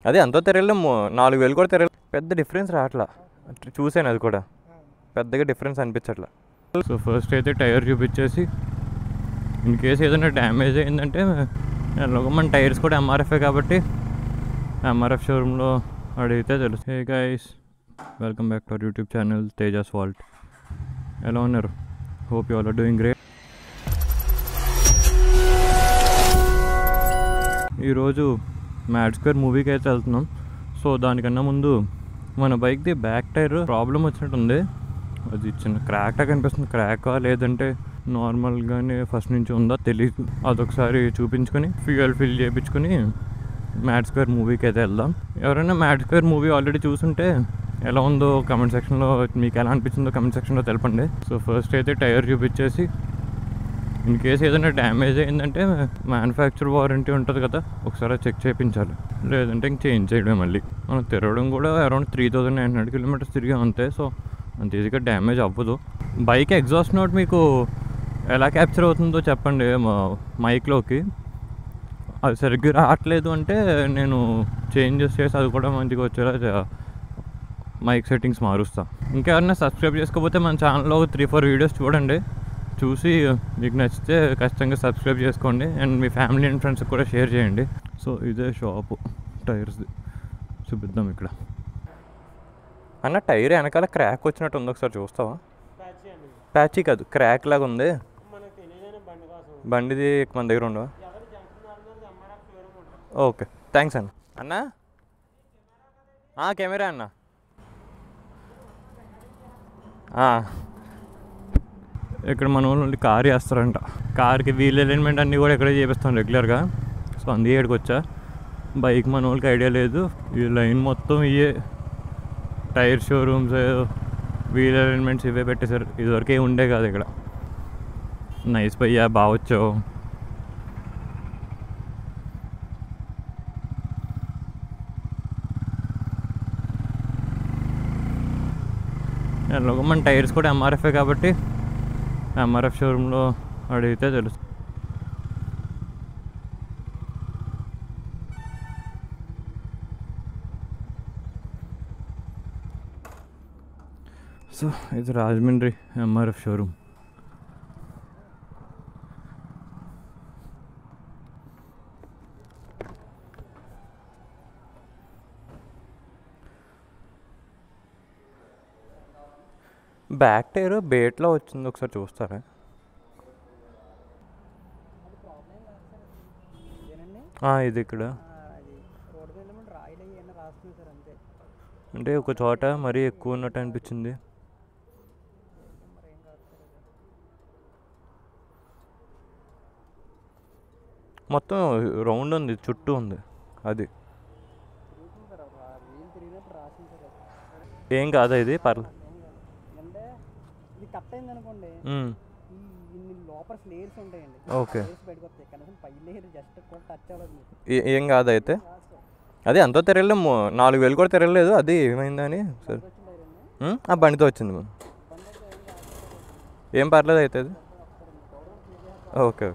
అదే అంతా తిరగలేము, 4000 కూడా తిరగలేదు. పెద్ద డిఫరెన్స్ రావట్లా, చూసాను అది కూడా పెద్దగా డిఫరెన్స్ అనిపించట్లా. సో ఫస్ట్ అయితే టైర్ చూపించేసి ఇన్ కేస్ ఏదైనా డ్యామేజ్ అయిందంటే ఎలాగో మన టైర్స్ కూడా ఎంఆర్ఎఫ్ఏ కాబట్టి ఎంఆర్ఎఫ్ షోరూంలో అడిగితే తెలుసు. Hey guys, welcome back to our YouTube channel Tejas vault. ఎలా ఉన్నారు? Hope you all are doing great. ఈరోజు మ్యాడ్ స్క్వేర్ మూవీకి అయితే వెళ్తున్నాం. సో దానికన్నా ముందు మన బైక్ది బ్యాక్ టైర్ ప్రాబ్లం వచ్చినట్టుంది. అది చిన్న క్రాక్గా కనిపిస్తుంది. క్రాకా లేదంటే నార్మల్గానే ఫస్ట్ నుంచి ఉందా తెలియదు. అదొకసారి చూపించుకొని ఫ్యూయల్ ఫిల్ చేయించుకొని మ్యాడ్ స్క్వేర్ మూవీకి అయితే వెళ్దాం. ఎవరైనా మ్యాడ్ స్క్వేర్ మూవీ ఆల్రెడీ చూసుంటే ఎలా ఉందో కమెంట్ సెక్షన్లో, మీకు ఎలా అనిపించిందో కమెంట్ సెక్షన్లో తెలపండి. సో ఫస్ట్ అయితే టైర్ చూపించేసి ఇన్ కేస్ ఏదైనా డ్యామేజ్ అయిందంటే మ్యానుఫ్యాక్చర్ వారంటీ ఉంటుంది కదా, ఒకసారి చెక్ చేయించాలి. లేదంటే ఇంక చేంజ్ చేయడమే. మళ్ళీ మనం తిరగడం కూడా అరౌండ్ 3900 కిలోమీటర్స్ తిరిగాం అంతే. సో అంత ఈజీగా డ్యామేజ్ అవ్వదు. బైక్ ఎగ్జాస్ట్ నోట్ మీకు ఎలా క్యాప్చర్ అవుతుందో చెప్పండి మైక్లోకి. అది సరిగ్గా రావట్లేదు అంటే నేను చేంజెస్ చేసి అది కూడా మంచిగా వచ్చేలా మైక్ సెట్టింగ్స్ మారుస్తా. ఇంకెవరైనా సబ్స్క్రైబ్ చేసుకోకపోతే మన ఛానల్లో 3-4 వీడియోస్ చూడండి. చూసి మీకు నచ్చితే ఖచ్చితంగా సబ్స్క్రైబ్ చేసుకోండి. అండ్ మీ ఫ్యామిలీ అండ్ ఫ్రెండ్స్కి కూడా షేర్ చేయండి. సో ఇదే షాపు టైర్స్ది, చూపిద్దాం ఇక్కడ. అన్న టైర్ వెనకాల క్రాక్ వచ్చినట్టు ఉంది, ఒకసారి చూస్తావా? ప్యాచీ కాదు, క్రాక్ లాగా ఉంది. బండిది మన దగ్గర ఉండవా? ఓకే, థ్యాంక్స్ అన్న. అన్న కెమెరా అన్న. ఇక్కడ మన వాళ్ళు కార్ వేస్తారంట. కార్కి వీల్ అలైన్మెంట్ అన్నీ కూడా ఇక్కడే చేపిస్తాం రెగ్యులర్గా. సో అందుకే ఇక్కడికి వచ్చా. బైక్ మన వాళ్ళకి ఐడియా లేదు. ఈ లైన్ మొత్తం ఇవే టైర్ షోరూమ్స్, వీల్ అలైన్మెంట్స్ ఇవే పెట్టేశారు. ఇదివరకే ఉండే కాదు ఇక్కడ. నైస్ భయ్యా, బాగా వచ్చావు. ఎలాగో మన టైర్స్ కూడా ఎంఆర్ఎఫ్ఏ కాబట్టి ఎంఆర్ఎఫ్ షోరూంలో అడిగితే తెలుసు. సో ఇది Rajahmundry MRF showroom. Back tyre బేట్లో వచ్చింది, ఒకసారి చూస్తారా? ఇది ఇక్కడ అంటే ఒక చోట మరీ ఎక్కువ ఉన్నట్టు అనిపించింది. మొత్తం రౌండ్ ఉంది, చుట్టూ ఉంది. అది ఏం కాదా? ఇది పర్లేదు. ఓకే, ఏం కాదు అయితే. అదే అంతా తిరగలేము, 4000 కూడా తిరగలేదు. అది ఏమైందని సరే బండితో వచ్చింది. ఏం పర్లేదు అయితే అది. ఓకే,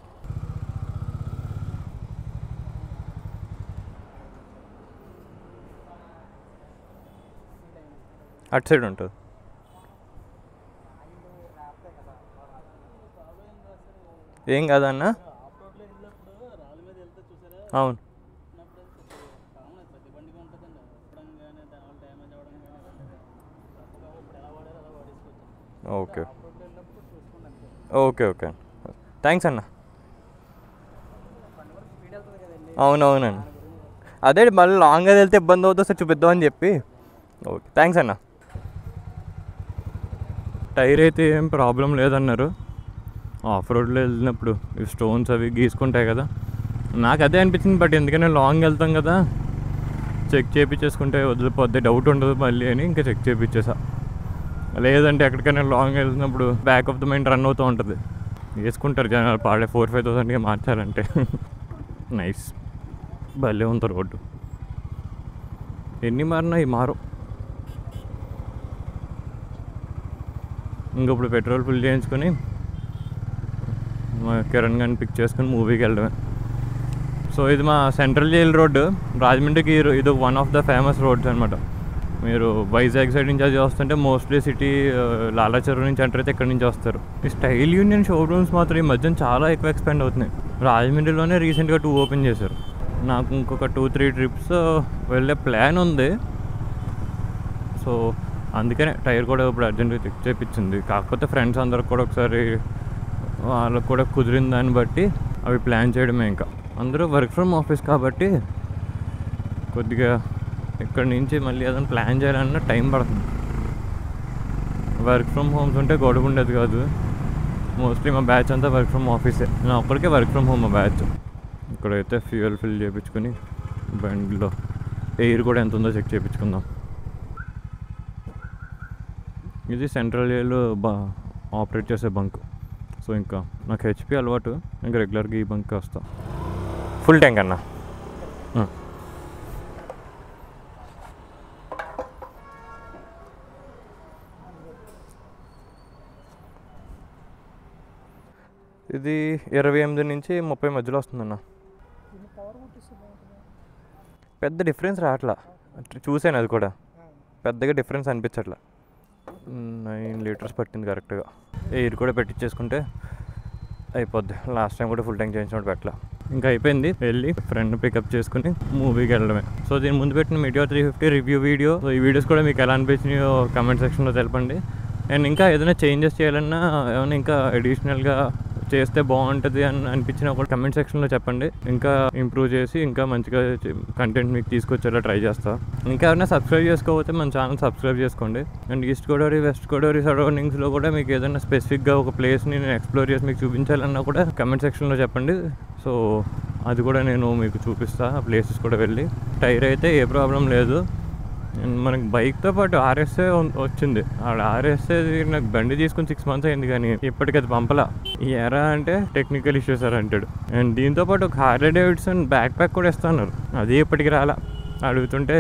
అటు సైడ్ ఉంటుంది. ఏం కాదన్నా. అవును, ఓకే ఓకే ఓకే, థ్యాంక్స్ అన్న. అవునవునండి, అదే మళ్ళీ లాంగ్గా వెళ్తే ఇబ్బంది అవుతుంది, సార్ చూపిద్దామని చెప్పి. ఓకే, థ్యాంక్స్ అన్న. టైర్ అయితే ఏం ప్రాబ్లం లేదన్నారు. ఆఫ్ రోడ్లో వెళ్ళినప్పుడు ఈ స్టోన్స్ అవి గీసుకుంటాయి కదా, నాకు అదే అనిపించింది. బట్ ఎందుకనే లాంగ్ వెళ్తాం కదా, చెక్ చేయించేసుకుంటే వదిలిపోద్ది, డౌట్ ఉండదు మళ్ళీ అని ఇంకా చెక్ చేయించేసా. లేదంటే ఎక్కడికైనా లాంగ్ వెళ్తున్నప్పుడు back of the mind run అవుతూ ఉంటుంది. వేసుకుంటారు జనాలు పాడే 4-5,000కి మార్చాలంటే. నైస్, భలే ఉంది రోడ్డు. ఎన్ని మారినా ఈ మారు. ఇంకప్పుడు పెట్రోల్ ఫుల్ చేయించుకొని కిరణ్ గారిని పిక్ చేసుకుని మూవీకి వెళ్ళడమే. సో ఇది మా సెంట్రల్ జైల్ రోడ్డు రాజమండ్రికి. ఇది one of the famous roads అనమాట. మీరు వైజాగ్ సైడ్ నుంచి అది వస్తుంటే మోస్ట్లీ సిటీ లాలాచెరువు నుంచి ఎంటర్ అయితే ఇక్కడ నుంచి వస్తారు. ఈ స్టైల్ యూనియన్ షోరూమ్స్ మాత్రం ఈ మధ్యన చాలా ఎక్కువ ఎక్స్పెండ్ అవుతున్నాయి. రాజమండ్రిలోనే రీసెంట్గా 2 ఓపెన్ చేశారు. నాకు ఇంకొక 2-3 ట్రిప్స్ వెళ్ళే ప్లాన్ ఉంది. సో అందుకనే టైర్ కూడా ఇప్పుడు అర్జెంట్గా చెక్ చేయించింది. కాకపోతే ఫ్రెండ్స్ అందరికి కూడా ఒకసారి వాళ్ళకు కూడా కుదిరిన దాన్ని బట్టి అవి ప్లాన్ చేయడమే. ఇంకా అందరూ వర్క్ ఫ్రమ్ ఆఫీస్ కాబట్టి కొద్దిగా ఇక్కడ నుంచి మళ్ళీ ఏదైనా ప్లాన్ చేయాలన్నా టైం పడుతుంది. వర్క్ ఫ్రమ్ హోమ్స్ ఉంటే గొడవ ఉండేది కాదు. మోస్ట్లీ మా బ్యాచ్ అంతా వర్క్ ఫ్రమ్ ఆఫీసే. నా ఒక్కడికే వర్క్ ఫ్రమ్ హోమ్ మా బ్యాచ్. ఇక్కడైతే ఫ్యూయల్ ఫిల్ చేయించుకొని బండిలో ఎయిర్ కూడా ఎంత ఉందో చెక్ చేయించుకుందాం. ఇది సెంట్రల్ జైలు ఆపరేట్ చేసే బంక్. సో ఇంకా నాకు హెచ్పి అలవాటు, ఇంకా రెగ్యులర్గా ఈ బంక్ వస్తా. ఫుల్ ట్యాంక్ అన్నా. ఇది 28 నుంచి 30 మధ్యలో వస్తుందన్న. పెద్ద డిఫరెన్స్ రావట్లా. చూసాను అది కూడా పెద్దగా డిఫరెన్స్ అనిపించట్లా. 9 లీటర్స్ పట్టింది కరెక్ట్గా. ఎయిర్ కూడా పెట్టించేసుకుంటే అయిపోద్ది. లాస్ట్ టైం కూడా ఫుల్ ట్యాంక్ చేయించినప్పుడు పెట్టలా. ఇంకా అయిపోయింది. వెళ్ళి ఫ్రెండ్ పికప్ చేసుకుని మూవీకి వెళ్ళడమే. సో దీని ముందు పెట్టిన మీడియా 350 రివ్యూ వీడియో. సో ఈ వీడియోస్ కూడా మీకు ఎలా అనిపించినాయో కమెంట్ సెక్షన్లో తెలపండి. అండ్ ఇంకా ఏదైనా చేంజెస్ చేయాలన్నా ఏమైనా ఇంకా అడిషనల్గా చేస్తే బాగుంటుంది అని అనిపించిన ఒక కమెంట్ సెక్షన్లో చెప్పండి. ఇంకా ఇంప్రూవ్ చేసి ఇంకా మంచిగా కంటెంట్ మీకు తీసుకొచ్చేలా ట్రై చేస్తా. ఇంకా ఏమైనా సబ్స్క్రైబ్ చేసుకోకపోతే మన ఛానల్ సబ్స్క్రైబ్ చేసుకోండి. And east Godavari, west Godavari సరౌండింగ్స్లో కూడా మీకు ఏదైనా స్పెసిఫిక్గా ఒక ప్లేస్ని నేను ఎక్స్ప్లోర్ చేసి మీకు చూపించాలన్నా కూడా కమెంట్ సెక్షన్లో చెప్పండి. సో అది కూడా నేను మీకు చూపిస్తా. ఆ ప్లేసెస్ కూడా వెళ్ళి. టైర్ అయితే ఏ ప్రాబ్లం లేదు. మనకి బైక్తో పాటు ఆర్ఎస్ఏ వచ్చింది. ఆర్ఎస్ఏ నాకు బండి తీసుకుని 6 months అయింది, కానీ ఇప్పటికి అది పంపలా. ఎరా అంటే టెక్నికల్ ఇష్యూస్ సార్ అంటాడు. అండ్ దీంతో పాటు ఒక హార్లీ డేవిడ్సన్ బ్యాక్ ప్యాక్ కూడా ఇస్తున్నారు. అది ఇప్పటికి రాలా. అడుగుతుంటే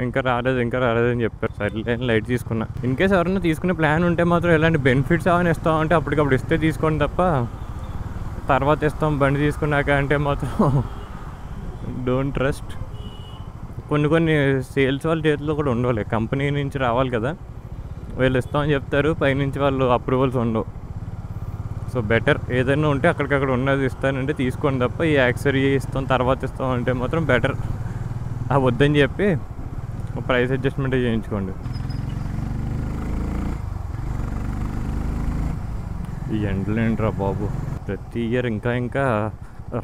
ఇంకా రాలేదు అని చెప్పారు. సరే లైట్ తీసుకున్నా. ఇన్ కేస్ ఎవరైనా తీసుకునే ప్లాన్ ఉంటే మాత్రం ఎలాంటి బెనిఫిట్స్ ఏమైనా ఇస్తామంటే అప్పటికప్పుడు ఇస్తే తీసుకోండి తప్ప తర్వాత ఇస్తాం బండి తీసుకున్నాక అంటే మాత్రం డోంట్ ట్రస్ట్. కొన్ని సేల్స్ వాళ్ళ చేతిలో కూడా ఉండవాలి. కంపెనీ నుంచి రావాలి కదా, వీళ్ళు ఇస్తామని చెప్తారు, పైనుంచి వాళ్ళు అప్రూవల్స్ ఉండవు. సో బెటర్ ఏదైనా ఉంటే అక్కడికక్కడ ఉన్నది ఇస్తానంటే తీసుకోండి తప్ప ఈ యాక్సరీ ఇస్తాం తర్వాత ఇస్తాం అంటే మాత్రం బెటర్ ఆ వద్దని చెప్పి ప్రైస్ అడ్జస్ట్మెంట్ చేయించుకోండి. ఈ ఎండలు ఏంట్రా బాబు, ప్రతి ఇయర్ ఇంకా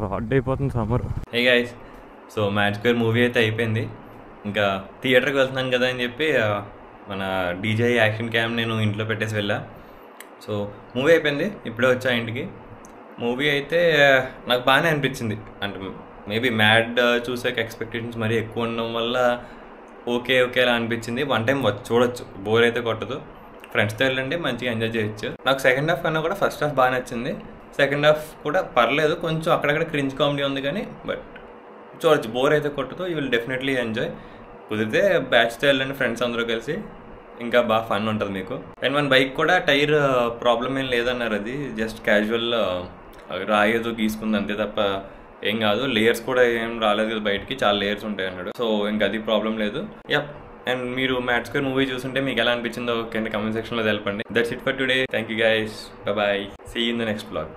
రాడ్ అయిపోతుంది summer. Hey guys, so mad square movie అయితే అయిపోయింది. ఇంకా థియేటర్కి వెళ్తున్నాను కదా అని చెప్పి మన డీజే యాక్షన్ క్యామ్ నేను ఇంట్లో పెట్టేసి వెళ్ళా. సో మూవీ అయిపోయింది, ఇప్పుడే వచ్చా ఇంటికి. మూవీ అయితే నాకు బాగానే అనిపించింది. అంటే మేబీ మ్యాడ్ చూసాక ఎక్స్పెక్టేషన్స్ మరీ ఎక్కువ ఉండడం వల్ల ఓకేలా అనిపించింది. వన్ టైం చూడొచ్చు, బోర్ అయితే కొట్టదు. ఫ్రెండ్స్తో వెళ్ళండి, మంచిగా ఎంజాయ్ చేయొచ్చు. నాకు సెకండ్ హాఫ్ కన్నా కూడా ఫస్ట్ హాఫ్ బాగా నచ్చింది. సెకండ్ హాఫ్ కూడా పర్లేదు, కొంచెం అక్కడక్కడ క్రింజ్ కామెడీ ఉంది, కానీ బట్ చూడొచ్చు, బోర్ అయితే కొట్టదు. You will definitely enjoy. కుదిరితే బ్యాచ్తో వెళ్ళండి ఫ్రెండ్స్ అందరూ కలిసి, ఇంకా బాగా ఫన్ ఉంటుంది మీకు. అండ్ మన బైక్ కూడా టైర్ ప్రాబ్లం ఏం లేదన్నారు. అది జస్ట్ క్యాజువల్ రాయేదో గీసుకుంది అంతే తప్ప ఏం కాదు. లేయర్స్ కూడా ఏం రాలేదు కదా బయటికి, చాలా లేయర్స్ ఉంటాయి అన్నాడు. సో ఇంకా అది ప్రాబ్లం లేదు. యప్. అండ్ మీరు మ్యాడ్ స్క్వేర్ మూవీ చూస్తుంటే మీకు ఎలా అనిపించిందో కింద కమెంట్ సెక్షన్లో తెలపండి. That's it for today. Thank you guys, bye. See you in the next blog.